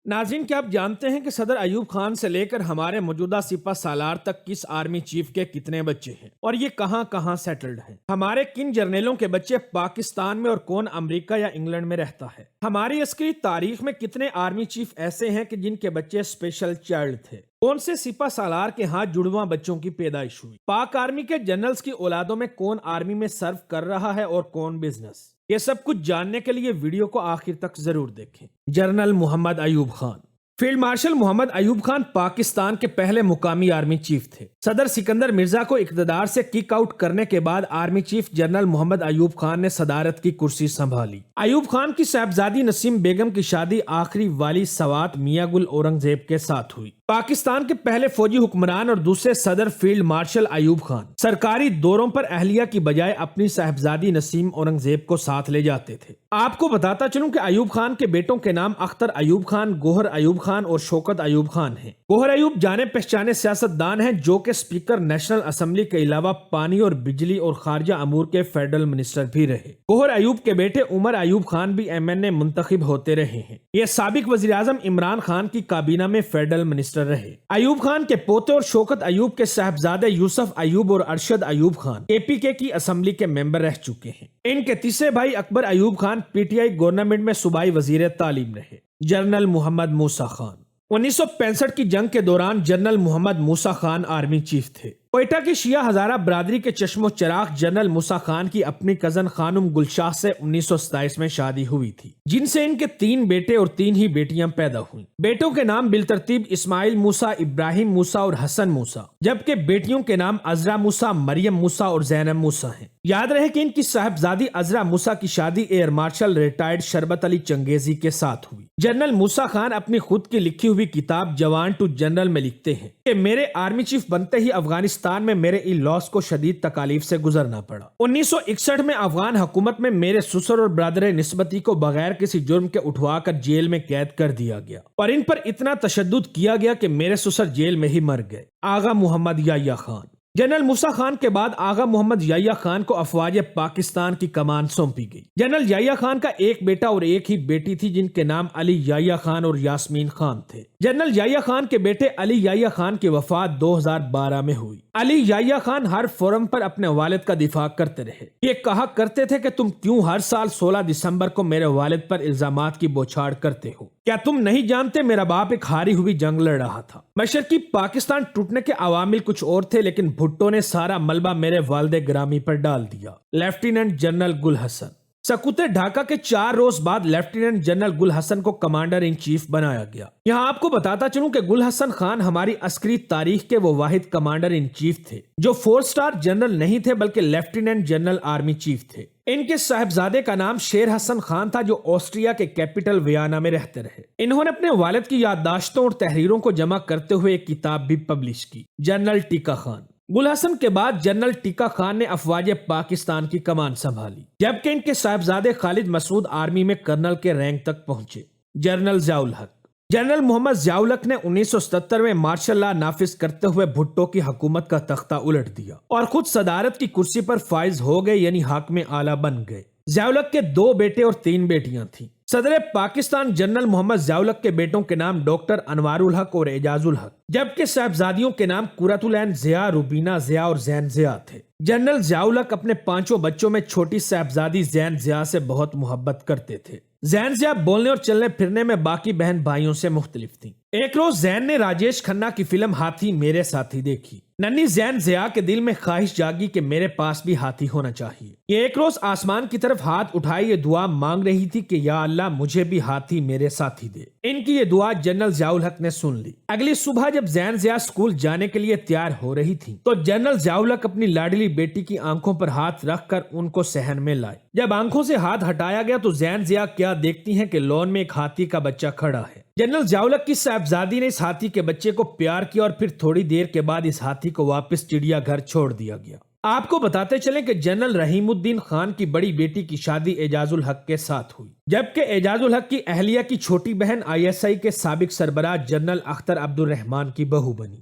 ناظرین، کیا آپ جانتے ہیں کہ صدر ایوب خان سے لے کر ہمارے موجودہ سپہ سالار تک کس آرمی چیف کے کتنے بچے ہیں اور یہ کہاں کہاں سیٹلڈ ہیں؟ ہمارے کن جرنیلوں کے بچے پاکستان میں اور کون امریکہ یا انگلینڈ میں رہتا ہے؟ ہماری عسکری تاریخ میں کتنے آرمی چیف ایسے ہیں کہ جن کے بچے اسپیشل چائلڈ تھے؟ کون سے سپہ سالار کے ہاں جڑواں بچوں کی پیدائش ہوئی؟ پاک آرمی کے جنرلز کی اولادوں میں کون آرمی میں سرو کر رہا ہے اور کون بزنس؟ یہ سب کچھ جاننے کے لیے ویڈیو کو آخر تک ضرور دیکھیں۔ جنرل محمد ایوب خان۔ فیلڈ مارشل محمد ایوب خان پاکستان کے پہلے مقامی آرمی چیف تھے۔ صدر سکندر مرزا کو اقتدار سے کک آؤٹ کرنے کے بعد آرمی چیف جنرل محمد ایوب خان نے صدارت کی کرسی سنبھالی۔ ایوب خان کی صاحبزادی نسیم بیگم کی شادی آخری والی سوات میاں گل اورنگزیب کے ساتھ ہوئی۔ پاکستان کے پہلے فوجی حکمران اور دوسرے صدر فیلڈ مارشل ایوب خان سرکاری دوروں پر اہلیہ کی بجائے اپنی صاحبزادی نسیم اورنگزیب کو ساتھ لے جاتے تھے۔ آپ کو بتاتا چلوں کہ ایوب خان کے بیٹوں کے نام اختر ایوب خان، گوہر ایوب خان اور شوکت ایوب خان ہیں۔ گوہر ایوب جانے پہچانے سیاستدان ہیں جو کہ اسپیکر نیشنل اسمبلی کے علاوہ پانی اور بجلی اور خارجہ امور کے فیڈرل منسٹر بھی رہے۔ گوہر ایوب کے بیٹے عمر ایوب خان بھی MNA منتخب ہوتے رہے ہیں۔ یہ سابق وزیر اعظم عمران خان کی کابینہ میں فیڈرل منسٹر رہے۔ ایوب خان کے پوتے اور شوکت ایوب کے صاحبزادے یوسف ایوب اور ارشد ایوب خان KPK کی اسمبلی کے ممبر رہ چکے ہیں۔ ان کے تیسرے بھائی اکبر ایوب خان PTI گورنمنٹ میں صوبائی وزیر تعلیم رہے۔ جنرل محمد موسیٰ خان۔ 1965 کی جنگ کے دوران جنرل محمد موسیٰ خان آرمی چیف تھے۔ کوئٹہ کی شیعہ ہزارہ برادری کے چشم و چراغ جنرل موسیٰ خان کی اپنی کزن خانم گلشاہ سے 1927 میں شادی ہوئی تھی، جن سے ان کے 3 بیٹے اور 3 ہی بیٹیاں پیدا ہوئیں۔ بیٹوں کے نام بالترتیب اسماعیل موسیٰ، ابراہیم موسیٰ اور حسن موسیٰ، جبکہ بیٹیوں کے نام عذرا موسیٰ، مریم موسیٰ اور زینب موسیٰ ہیں۔ یاد رہے کہ ان کی صاحبزادی عذرا موسیٰ کی شادی ایئر مارشل ریٹائرڈ شربت علی چنگیزی کے ساتھ ہوئی۔ جنرل موسیٰ خان اپنی خود کی لکھی ہوئی کتاب جوان ٹو جنرل میں لکھتے ہیں کہ میرے آرمی چیف بنتے ہی افغانستان میں میرے ان لاس کو شدید تکالیف سے گزرنا پڑا۔ 1961 میں افغان حکومت میں میرے سسر اور برادر نسبتی کو بغیر کسی جرم کے اٹھوا کر جیل میں قید کر دیا گیا اور ان پر اتنا تشدد کیا گیا کہ میرے سسر جیل میں ہی مر گئے۔ آغا محمد یحییٰ خان۔ جنرل موسیٰ خان کے بعد آغا محمد یحییٰ خان کو افواج پاکستان کی کمان سونپی گئی۔ جنرل یحییٰ خان کا ایک بیٹا اور ایک ہی بیٹی تھی جن کے نام علی یحییٰ خان اور یاسمین خان تھے۔ جنرل یحییٰ خان کے بیٹے علی یحییٰ خان کی وفات 2012 میں ہوئی۔ علی یحییٰ خان ہر فورم پر اپنے والد کا دفاع کرتے رہے۔ یہ کہا کرتے تھے کہ تم کیوں ہر سال 16 دسمبر کو میرے والد پر الزامات کی بوچھاڑ کرتے ہو؟ کیا تم نہیں جانتے میرا باپ ایک ہاری ہوئی جنگ لڑ رہا تھا؟ مشرقی پاکستان ٹوٹنے کے عوامل کچھ اور تھے، لیکن بھٹو نے سارا ملبہ میرے والد گرامی پر ڈال دیا۔ لیفٹیننٹ جنرل گل حسن۔ سقوط ڈھاکہ کے 4 روز بعد لیفٹیننٹ جنرل گل حسن کو کمانڈر ان چیف بنایا گیا۔ یہاں آپ کو بتاتا چلوں کہ گل حسن خان ہماری عسکری تاریخ کے وہ واحد کمانڈر ان چیف تھے جو 4 سٹار جنرل نہیں تھے بلکہ لیفٹیننٹ جنرل آرمی چیف تھے۔ ان کے صاحبزادے کا نام شیر حسن خان تھا جو آسٹریا کے کیپٹل ویانا میں رہتے رہے۔ انہوں نے اپنے والد کی یادداشتوں اور تحریروں کو جمع کرتے ہوئے ایک کتاب بھی پبلش کی، جنرل ٹیکا خان۔ گل حسن کے بعد جنرل ٹیکا خان نے افواج پاکستان کی کمان سنبھالی، جبکہ ان کے صاحبزادے خالد مسعود آرمی میں کرنل کے رینک تک پہنچے۔ جنرل ضیاء الحق۔ جنرل محمد ضیاء الحق نے 1977 میں مارشل لا نافذ کرتے ہوئے بھٹو کی حکومت کا تختہ الٹ دیا اور خود صدارت کی کرسی پر فائز ہو گئے، یعنی حاکم اعلیٰ بن گئے۔ ضیاء الحق کے 2 بیٹے اور 3 بیٹیاں تھیں۔ صدر پاکستان جنرل محمد ضیاء الحق کے بیٹوں کے نام ڈاکٹر انوار الحق اور اعجاز الحق، جبکہ صاحبزادیوں کے نام قرۃ العین ضیاء، روبینہ ضیاء اور زین ضیاء تھے۔ جنرل ضیاء الحق اپنے 5 بچوں میں چھوٹی صاحبزادی زین ضیاء سے بہت محبت کرتے تھے۔ زین ضیاء بولنے اور چلنے پھرنے میں باقی بہن بھائیوں سے مختلف تھیں۔ ایک روز زین نے راجیش کھنہ کی فلم ہاتھی میرے ساتھی دیکھی۔ ننھی زین ضیاء کے دل میں خواہش جاگی کہ میرے پاس بھی ہاتھی ہونا چاہیے۔ یہ ایک روز آسمان کی طرف ہاتھ اٹھائے یہ دعا مانگ رہی تھی کہ یا اللہ مجھے بھی ہاتھی میرے ساتھی دے۔ ان کی یہ دعا جنرل ضیاء الحق نے سن لی۔ اگلی صبح جب زین ضیاء اسکول جانے کے لیے تیار ہو رہی تھی تو جنرل ضیاء الحق اپنی لاڈلی بیٹی کی آنکھوں پر ہاتھ رکھ کر ان کو صحن میں لائے۔ جب آنکھوں سے ہاتھ ہٹایا گیا تو زین ضیاء کیا دیکھتی ہیں کہ لون میں ایک ہاتھی کا بچہ کھڑا ہے۔ جنرل ضیاء الحق کی صاحبزادی نے اس ہاتھی کے بچے کو پیار کیا اور پھر تھوڑی دیر کے بعد اس ہاتھی کو واپس چڑیا گھر چھوڑ دیا گیا۔ آپ کو بتاتے چلیں کہ جنرل رحیم الدین خان کی بڑی بیٹی کی شادی اعجاز الحق کے ساتھ ہوئی، جبکہ اعجاز الحق کی اہلیہ کی چھوٹی بہن ISI کے سابق سربراہ جنرل اختر عبد الرحمان کی بہو بنی۔